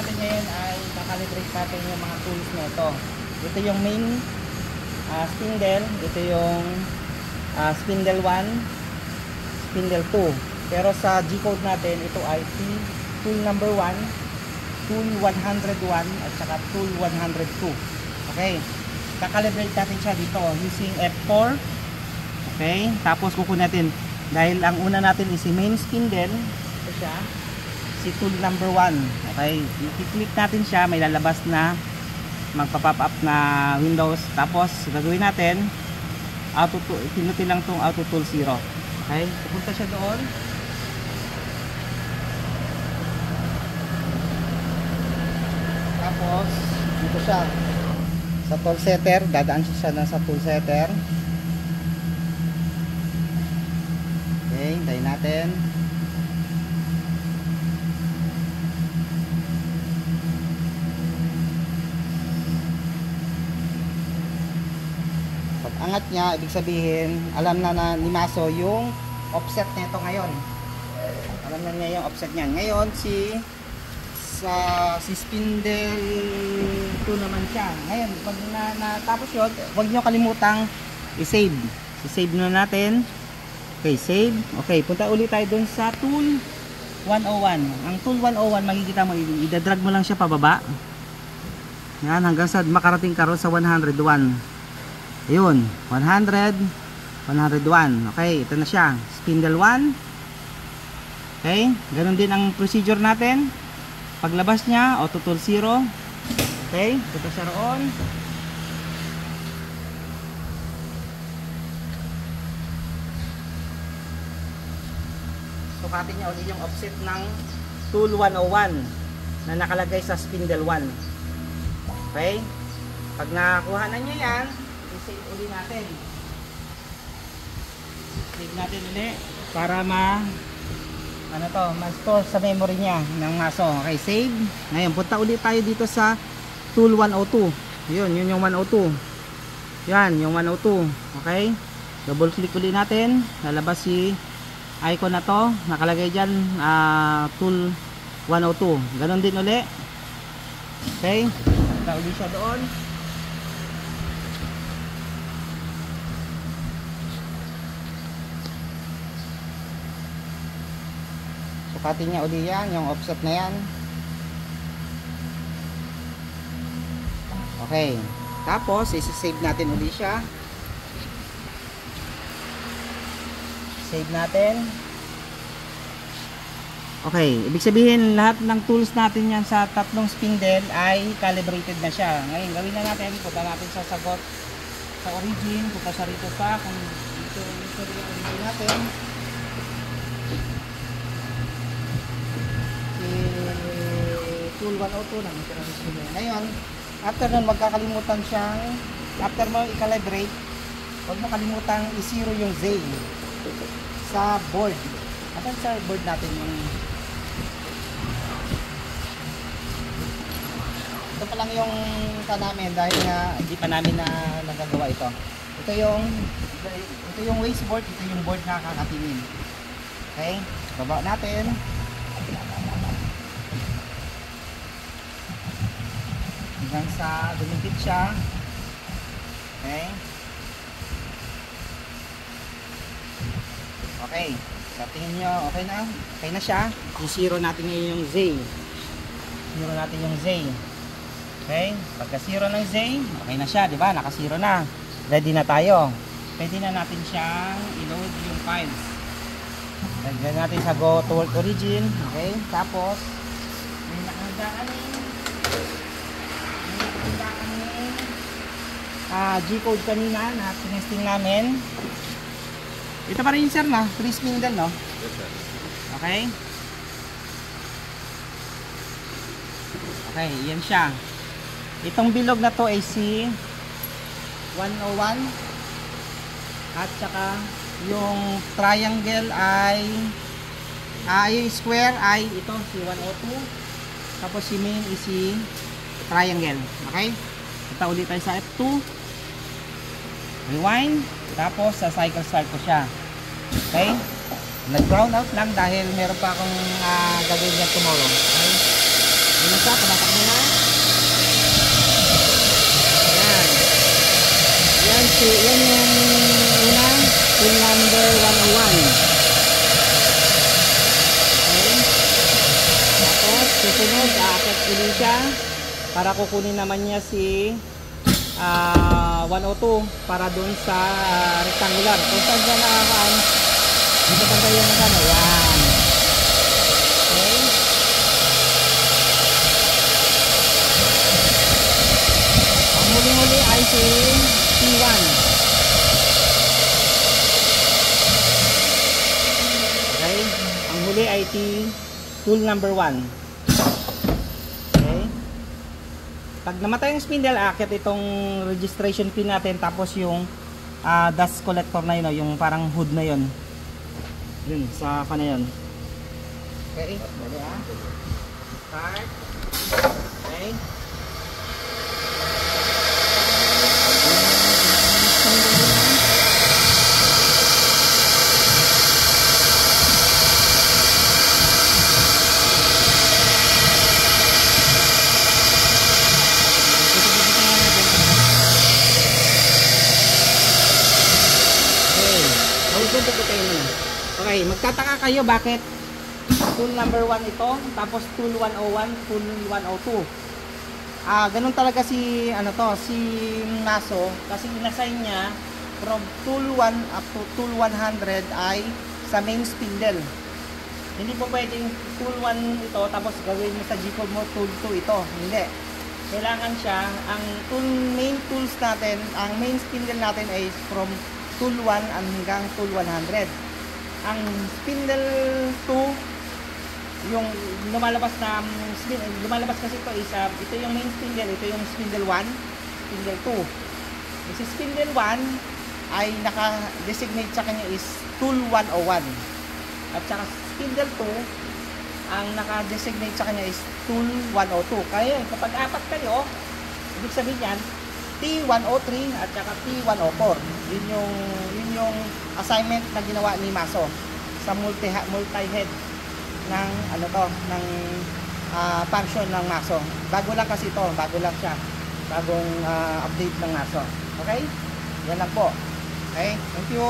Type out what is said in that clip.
natin ngayon ay kakalibrate natin yung mga tools na ito. Ito yung main spindle, ito yung spindle 1, spindle 2. Pero sa G-code natin, ito ay tool number 1, tool 101 at saka tool 102. Okay, kakalibrate natin siya dito using F4. Okay, tapos kukunin natin, dahil ang una natin is si main spindle, ito siya, si tool number 1. Okay, i-click natin siya, may lalabas na magpa-pop up na windows. Tapos gagawin natin, pinutin lang tong auto tool 0. Okay, pupunta siya doon. Tapos dito siya sa tool setter, dadaan siya na sa tool setter. Okay, hintayin natin. Pag angat niya, ibig sabihin alam na ni Maso yung offset nito ngayon. Alam na niya yung offset niya. Ngayon si spindle 2 naman siya. Ngayon, pag natapos yun, huwag nyo kalimutang i-save. I-save na natin. Okay, save. Okay, punta ulit tayo dun sa tool 101. Ang tool 101, makikita mo, i-drag mo lang siya pababa. Yan, hanggang sa makarating ka ron sa 101. Ayun, 100, 101. Okay, ito na siya. Spindle 1. Okay, ganun din ang procedure natin. Paglabas niya, auto tool 0. Okay, punta siya roon. Sukatin niya ulit yung offset ng tool 101 na nakalagay sa spindle 1. Okay, pag nakakuha na niya yan, i-save ulit natin. Save natin ulit para ma-store sa memory niya ng Maso. Okay, save. Ngayon, punta ulit tayo dito sa tool 102. Yun yung 102. Yan, yung 102. Okay, double click ulit natin. Lalabas si icon na to. Nakalagay dyan, tool 102. Ganon din ulit. Okay, punta ulit siya doon. Sukatin niya ulit yan, yung offset na yan. Okay, tapos isi-save natin ulit siya. Save natin. Okay, ibig sabihin lahat ng tools natin yan sa tatlong spindle ay calibrated na siya. Ngayon, gawin na natin, punta natin sa sagot sa origin, punta sa rito pa, kung ito yung origin natin. Tool 102 na ngayon, after nun magkakalimutan siyang, after mo i-calibrate, huwag mo kalimutan i-zero yung Z sa board. Asan sa board natin yung ito pa lang yung namin dahil nga hindi pa namin na nagagawa ito. Ito yung wasteboard, ito yung board na kakatinin. Okay, baba natin. Hanggang sa dumikit siya. Okay. Okay. Sa tingin nyo, okay na? Okay na siya. I-zero natin ngayon yung Z. Zero natin yung Z. Okay. Pagka zero ng Z, okay na siya. Diba? Naka-zero na. Ready na tayo. Pwede na natin siyang i-load yung files. Lagyan natin sa go to work origin. Okay. Tapos, may nakandaan G-code kanina na tinesting namin. Ito pa rin sir na 3 spindle, no? Yes sir. Okay. Okay, yan siya. Itong bilog na to ay si 101 at saka yung triangle ay yung square ay ito si 102, tapos si main is si triangle. Okay, punta ulit tayo sa F2, rewind, tapos sa cycle start ko siya. Okay, nag brown out lang dahil meron pa akong gagawin yan tomorrow. Okay, Yan siya, tumatakbo na. Yan. Yan yung unang tool number 101. Okay. Tapos, susunod, aakit ulit siya para kukunin naman niya si 102 para doon sa rectangular. Kung saan dyan nakakaan, dito banda yan na gano'n. Yan. Okay. Ang huli-huli ay si T1. Okay. Ang huli ay tool number 1. Okay. Pag namatay yung spindle, akit itong registration pin natin, tapos yung dust collector na yun, yung parang hood na yun. Yun, sa na yun. Okay, dali start. Okay. Okay, magtataka kayo bakit tool number 1 ito, tapos tool 101, tool 102. Ganun talaga si si Maso, kasi inassign niya from tool 1 up to tool 100 ay sa main spindle. Hindi po pwedeng tool 1 ito tapos gawin mo sa G-code mo tool 2 ito. Hindi. Kailangan siya, ang main tools natin, ang main spindle natin ay from tool 1 hanggang tool 100. Ang spindle 2, yung lumalabas na lumalabas kasi ito is ito yung main spindle, ito yung spindle 1, spindle 2. Si spindle 1 ay naka-designate sa kanya is tool 101. At saka spindle 2, ang naka-designate sa kanya is tool 102. Kaya kapag apat kayo, ibig sabihin yan T103 at saka T104. Yun yung assignment na ginawa ni Maso sa multi-head ng ng function ng Maso. Bago lang kasi ito, bago lang siya. Bagong update ng Maso. Okay? Yan lang po. Okay? Thank you.